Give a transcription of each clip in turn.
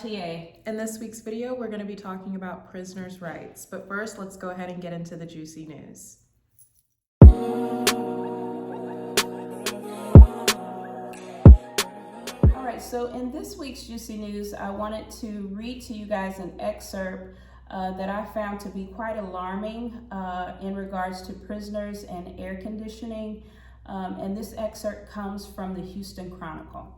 TA. In this week's video, we're going to be talking about prisoners' rights. But first, let's go ahead and get into the juicy news. All right, so in this week's juicy news, I wanted to read to you guys an excerpt that I found to be quite alarming in regards to prisoners and air conditioning. And this excerpt comes from the Houston Chronicle.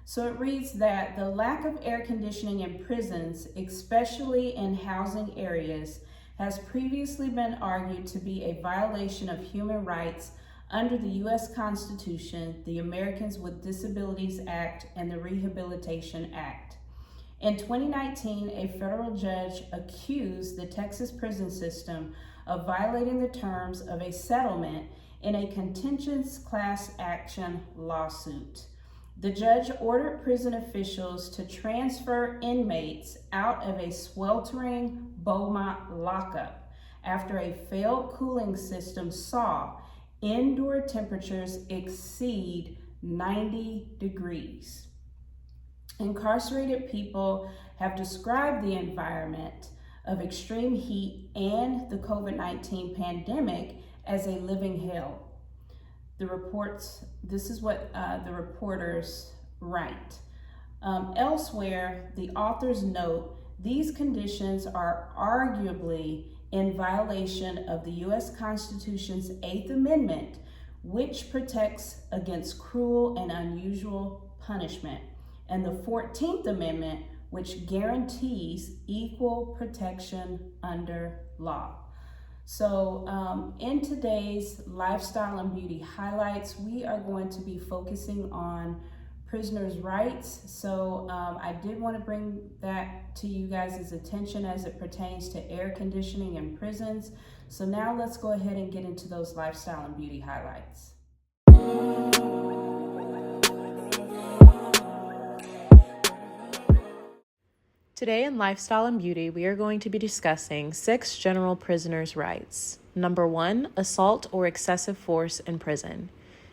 So it reads that the lack of air conditioning in prisons, especially in housing areas, has previously been argued to be a violation of human rights under the U.S. Constitution, the Americans with Disabilities Act, and the Rehabilitation Act. In 2019, a federal judge accused the Texas prison system of violating the terms of a settlement in a contentious class action lawsuit. The judge ordered prison officials to transfer inmates out of a sweltering Beaumont lockup after a failed cooling system saw indoor temperatures exceed 90 degrees. Incarcerated people have described the environment of extreme heat and the COVID-19 pandemic as a living hell. This is what the reporters write. Elsewhere, the authors note these conditions are arguably in violation of the U.S. Constitution's 8th Amendment, which protects against cruel and unusual punishment, and the 14th Amendment, which guarantees equal protection under law. So in today's Lifestyle and Beauty Highlights, we are going to be focusing on prisoners' rights. So I did want to bring that to you guys' attention as it pertains to air conditioning in prisons. So now let's go ahead and get into those Lifestyle and Beauty Highlights. Today in Lifestyle and Beauty, we are going to be discussing 6 general prisoners' rights. Number 1, assault or excessive force in prison.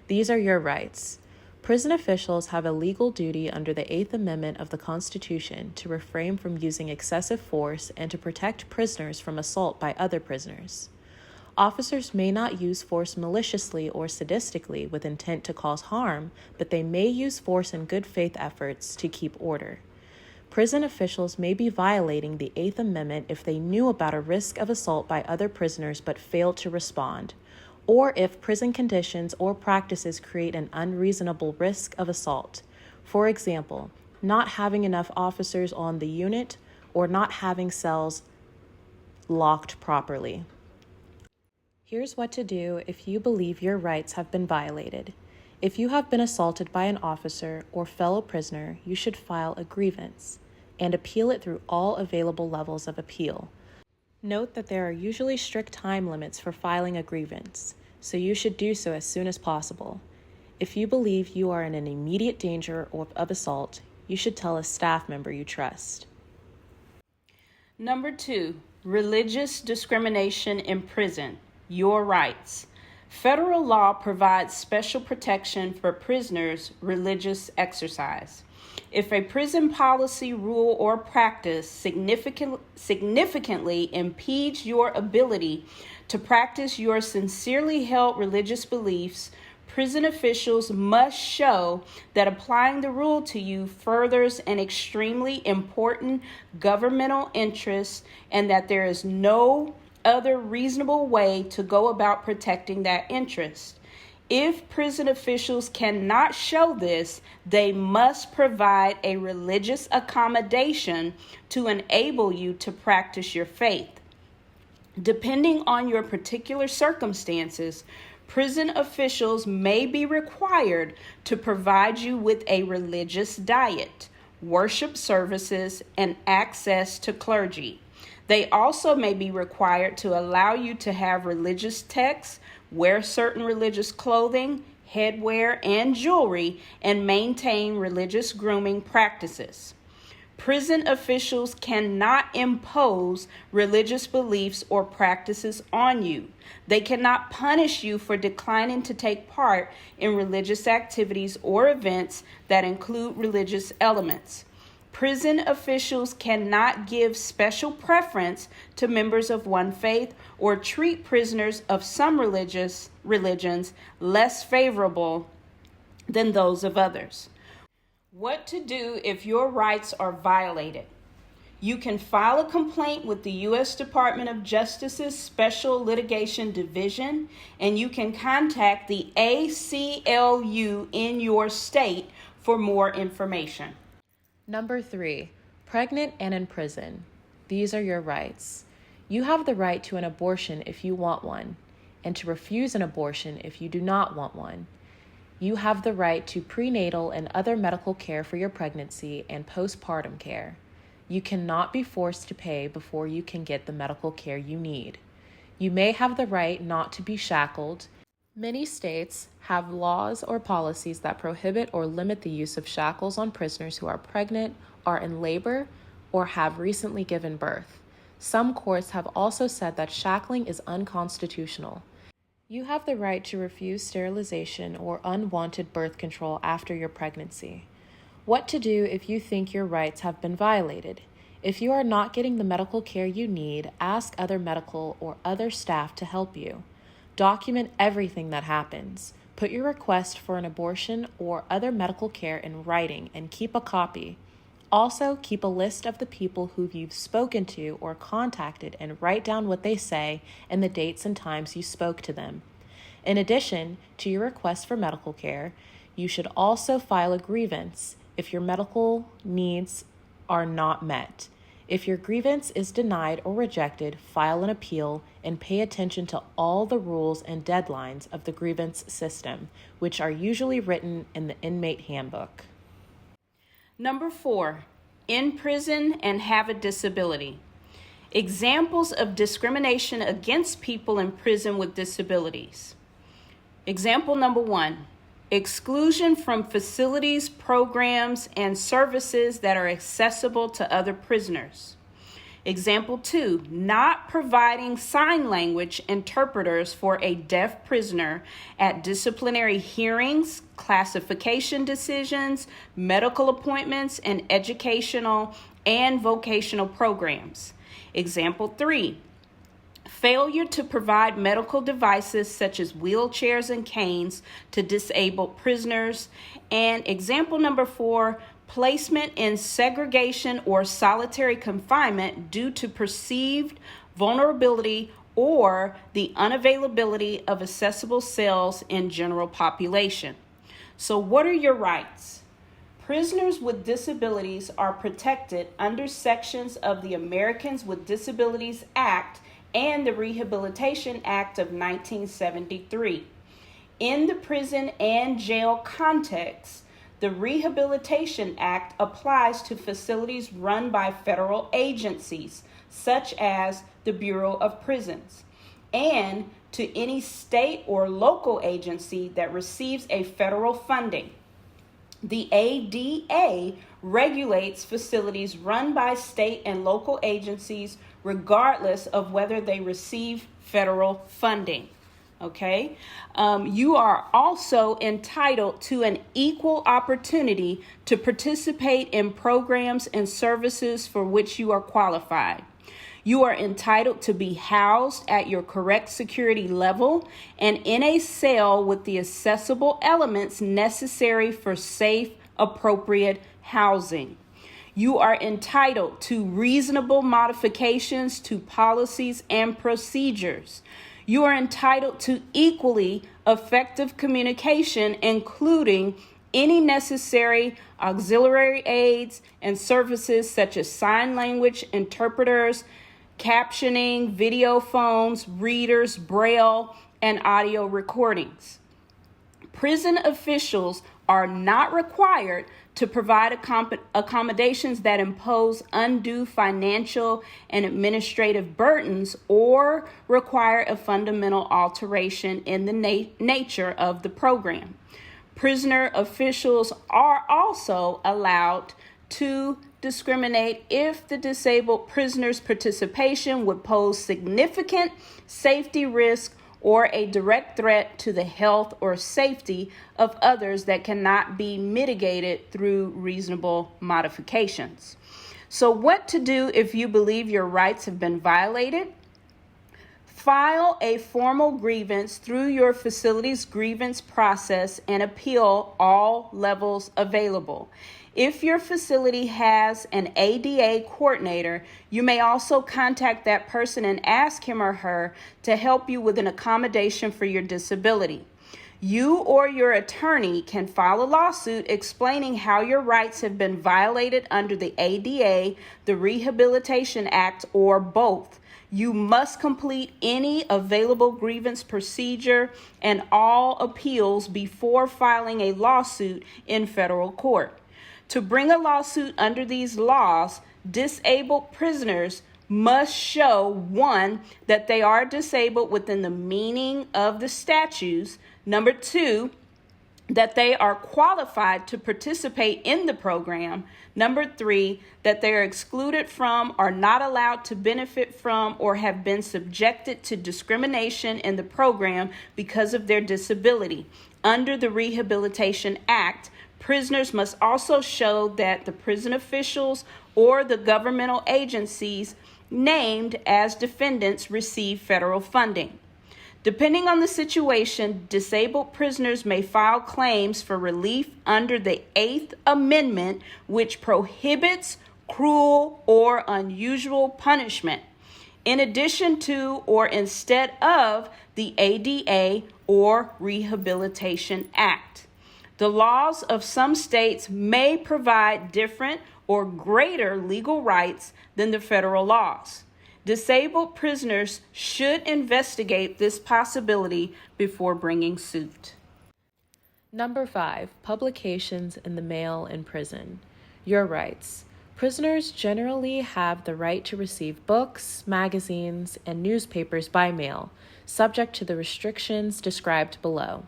These are your rights. Prison officials have a legal duty under the 8th Amendment of the Constitution to refrain from using excessive force and to protect prisoners from assault by other prisoners. Officers may not use force maliciously or sadistically with intent to cause harm, but they may use force in good faith efforts to keep order. Prison officials may be violating the 8th Amendment if they knew about a risk of assault by other prisoners but failed to respond, or if prison conditions or practices create an unreasonable risk of assault. For example, not having enough officers on the unit or not having cells locked properly. Here's what to do if you believe your rights have been violated. If you have been assaulted by an officer or fellow prisoner, you should file a grievance and appeal it through all available levels of appeal. Note that there are usually strict time limits for filing a grievance, so you should do so as soon as possible. If you believe you are in an immediate danger of assault, you should tell a staff member you trust. Number 2, religious discrimination in prison. Your rights. Federal law provides special protection for prisoners' religious exercise. If a prison policy, rule, or practice significantly impedes your ability to practice your sincerely held religious beliefs, prison officials must show that applying the rule to you furthers an extremely important governmental interest and that there is no other reasonable way to go about protecting that interest. If prison officials cannot show this, they must provide a religious accommodation to enable you to practice your faith. Depending on your particular circumstances, prison officials may be required to provide you with a religious diet, worship services, and access to clergy. They also may be required to allow you to have religious texts, wear certain religious clothing, headwear, and jewelry, and maintain religious grooming practices. Prison officials cannot impose religious beliefs or practices on you. They cannot punish you for declining to take part in religious activities or events that include religious elements. Prison officials cannot give special preference to members of one faith or treat prisoners of some religions less favorable than those of others. What to do if your rights are violated? You can file a complaint with the U.S. Department of Justice's Special Litigation Division, and you can contact the ACLU in your state for more information. Number 3, pregnant and in prison. These are your rights. You have the right to an abortion if you want one, and to refuse an abortion if you do not want one. You have the right to prenatal and other medical care for your pregnancy and postpartum care. You cannot be forced to pay before you can get the medical care you need. You may have the right not to be shackled. Many states have laws or policies that prohibit or limit the use of shackles on prisoners who are pregnant, are in labor, or have recently given birth. Some courts have also said that shackling is unconstitutional. You have the right to refuse sterilization or unwanted birth control after your pregnancy. What to do if you think your rights have been violated? If you are not getting the medical care you need, ask other medical or other staff to help you. Document everything that happens. Put your request for an abortion or other medical care in writing and keep a copy. Also, keep a list of the people who you've spoken to or contacted and write down what they say and the dates and times you spoke to them. In addition to your request for medical care, you should also file a grievance if your medical needs are not met. If your grievance is denied or rejected, file an appeal and pay attention to all the rules and deadlines of the grievance system, which are usually written in the inmate handbook. Number 4, in prison and have a disability. Examples of discrimination against people in prison with disabilities. Example number 1, exclusion from facilities, programs, and services that are accessible to other prisoners. Example 2, not providing sign language interpreters for a deaf prisoner at disciplinary hearings, classification decisions, medical appointments, and educational and vocational programs. Example 3, failure to provide medical devices such as wheelchairs and canes to disabled prisoners. And example number 4, placement in segregation or solitary confinement due to perceived vulnerability or the unavailability of accessible cells in general population. So what are your rights? Prisoners with disabilities are protected under sections of the Americans with Disabilities Act and the Rehabilitation Act of 1973. In the prison and jail context, the Rehabilitation Act applies to facilities run by federal agencies, such as the Bureau of Prisons, and to any state or local agency that receives a federal funding. The ADA regulates facilities run by state and local agencies regardless of whether they receive federal funding. Okay? You are also entitled to an equal opportunity to participate in programs and services for which you are qualified. You are entitled to be housed at your correct security level and in a cell with the accessible elements necessary for safe, appropriate housing. You are entitled to reasonable modifications to policies and procedures. You are entitled to equally effective communication, including any necessary auxiliary aids and services such as sign language interpreters, captioning, video phones, readers, braille, and audio recordings. Prison officials are not required to provide accommodations that impose undue financial and administrative burdens or require a fundamental alteration in the nature of the program. Prisoner officials are also allowed to discriminate if the disabled prisoner's participation would pose significant safety risk or a direct threat to the health or safety of others that cannot be mitigated through reasonable modifications. So, what to do if you believe your rights have been violated? File a formal grievance through your facility's grievance process and appeal all levels available. If your facility has an ADA coordinator, you may also contact that person and ask him or her to help you with an accommodation for your disability. You or your attorney can file a lawsuit explaining how your rights have been violated under the ADA, the Rehabilitation Act, or both. You must complete any available grievance procedure and all appeals before filing a lawsuit in federal court. To bring a lawsuit under these laws, disabled prisoners must show, 1, that they are disabled within the meaning of the statutes, 2, that they are qualified to participate in the program, 3, that they are excluded from, are not allowed to benefit from, or have been subjected to discrimination in the program because of their disability. Under the Rehabilitation Act, prisoners must also show that the prison officials or the governmental agencies named as defendants receive federal funding. Depending on the situation, disabled prisoners may file claims for relief under the 8th Amendment, which prohibits cruel or unusual punishment, in addition to or instead of the ADA or Rehabilitation Act. The laws of some states may provide different or greater legal rights than the federal laws. Disabled prisoners should investigate this possibility before bringing suit. Number 5, publications in the mail in prison. Your rights. Prisoners generally have the right to receive books, magazines, and newspapers by mail, subject to the restrictions described below.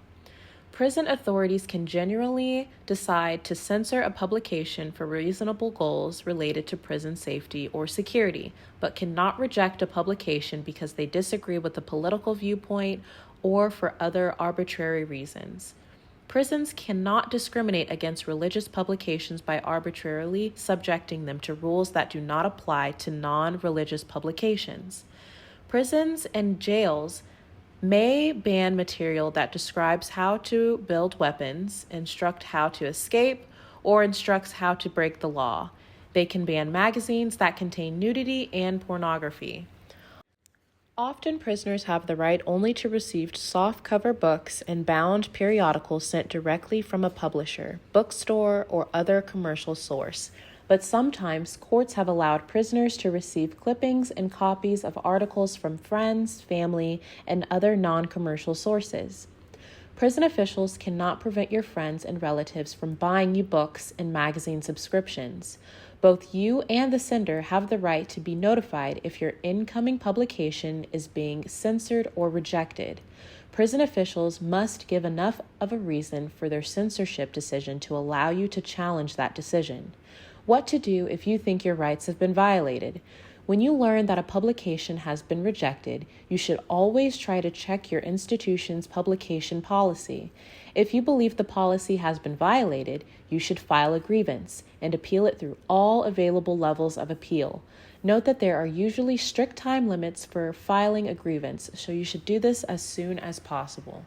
Prison authorities can generally decide to censor a publication for reasonable goals related to prison safety or security, but cannot reject a publication because they disagree with a political viewpoint or for other arbitrary reasons. Prisons cannot discriminate against religious publications by arbitrarily subjecting them to rules that do not apply to non-religious publications. Prisons and jails may ban material that describes how to build weapons, instruct how to escape, or instructs how to break the law. They can ban magazines that contain nudity and pornography. Often prisoners have the right only to receive softcover books and bound periodicals sent directly from a publisher, bookstore, or other commercial source. But sometimes courts have allowed prisoners to receive clippings and copies of articles from friends, family, and other non-commercial sources. Prison officials cannot prevent your friends and relatives from buying you books and magazine subscriptions. Both you and the sender have the right to be notified if your incoming publication is being censored or rejected. Prison officials must give enough of a reason for their censorship decision to allow you to challenge that decision. What to do if you think your rights have been violated. When you learn that a publication has been rejected, you should always try to check your institution's publication policy. If you believe the policy has been violated, you should file a grievance and appeal it through all available levels of appeal. Note that there are usually strict time limits for filing a grievance, so you should do this as soon as possible.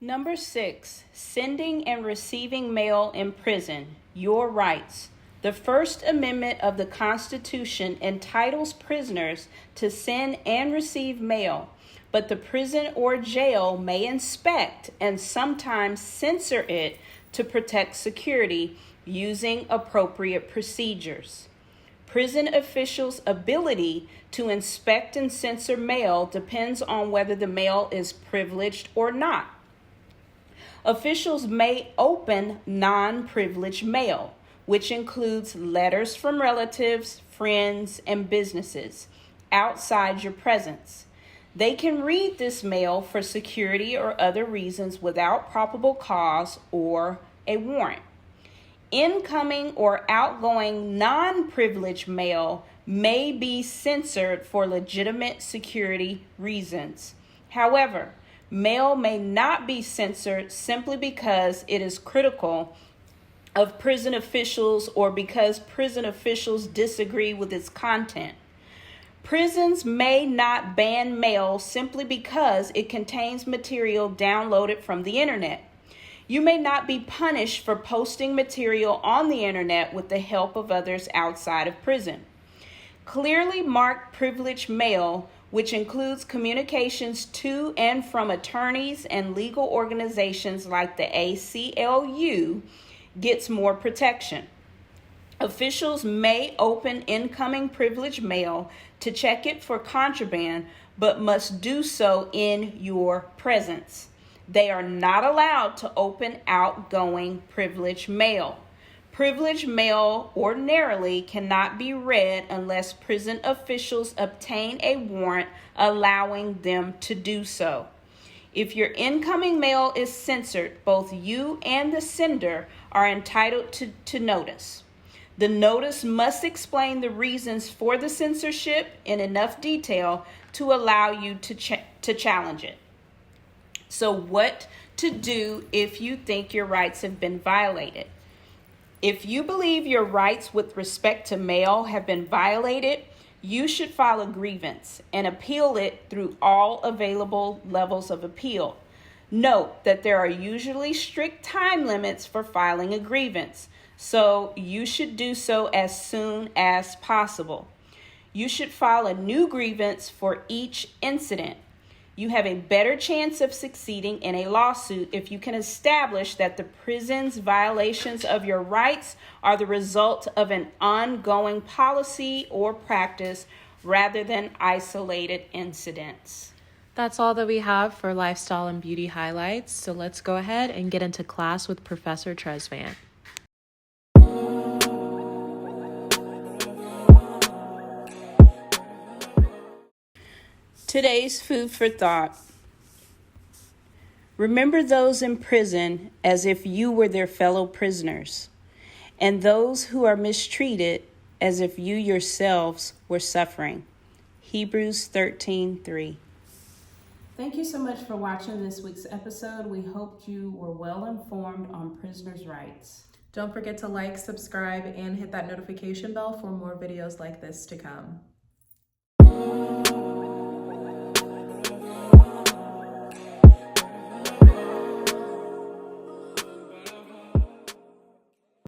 Number 6, sending and receiving mail in prison. Your rights. The First Amendment of the Constitution entitles prisoners to send and receive mail, but the prison or jail may inspect and sometimes censor it to protect security using appropriate procedures. Prison officials' ability to inspect and censor mail depends on whether the mail is privileged or not. Officials may open non-privileged mail, which includes letters from relatives, friends, and businesses outside your presence. They can read this mail for security or other reasons without probable cause or a warrant. Incoming or outgoing non-privileged mail may be censored for legitimate security reasons. However, mail may not be censored simply because it is critical of prison officials or because prison officials disagree with its content. Prisons may not ban mail simply because it contains material downloaded from the internet. You may not be punished for posting material on the internet with the help of others outside of prison. Clearly marked privileged mail, which includes communications to and from attorneys and legal organizations like the ACLU, gets more protection. Officials may open incoming privileged mail to check it for contraband, but must do so in your presence. They are not allowed to open outgoing privileged mail. Privileged mail ordinarily cannot be read unless prison officials obtain a warrant allowing them to do so. If your incoming mail is censored, both you and the sender are entitled to notice. The notice must explain the reasons for the censorship in enough detail to allow you to challenge it. So, what to do if you think your rights have been violated? If you believe your rights with respect to mail have been violated, you should file a grievance and appeal it through all available levels of appeal. Note that there are usually strict time limits for filing a grievance, so you should do so as soon as possible. You should file a new grievance for each incident. You have a better chance of succeeding in a lawsuit if you can establish that the prison's violations of your rights are the result of an ongoing policy or practice rather than isolated incidents. That's all that we have for lifestyle and beauty highlights. So let's go ahead and get into class with Professor Tresvant. Today's food for thought. Remember those in prison as if you were their fellow prisoners, and those who are mistreated as if you yourselves were suffering. Hebrews 13:3. Thank you so much for watching this week's episode. We hope you were well informed on prisoners' rights. Don't forget to like, subscribe, and hit that notification bell for more videos like this to come.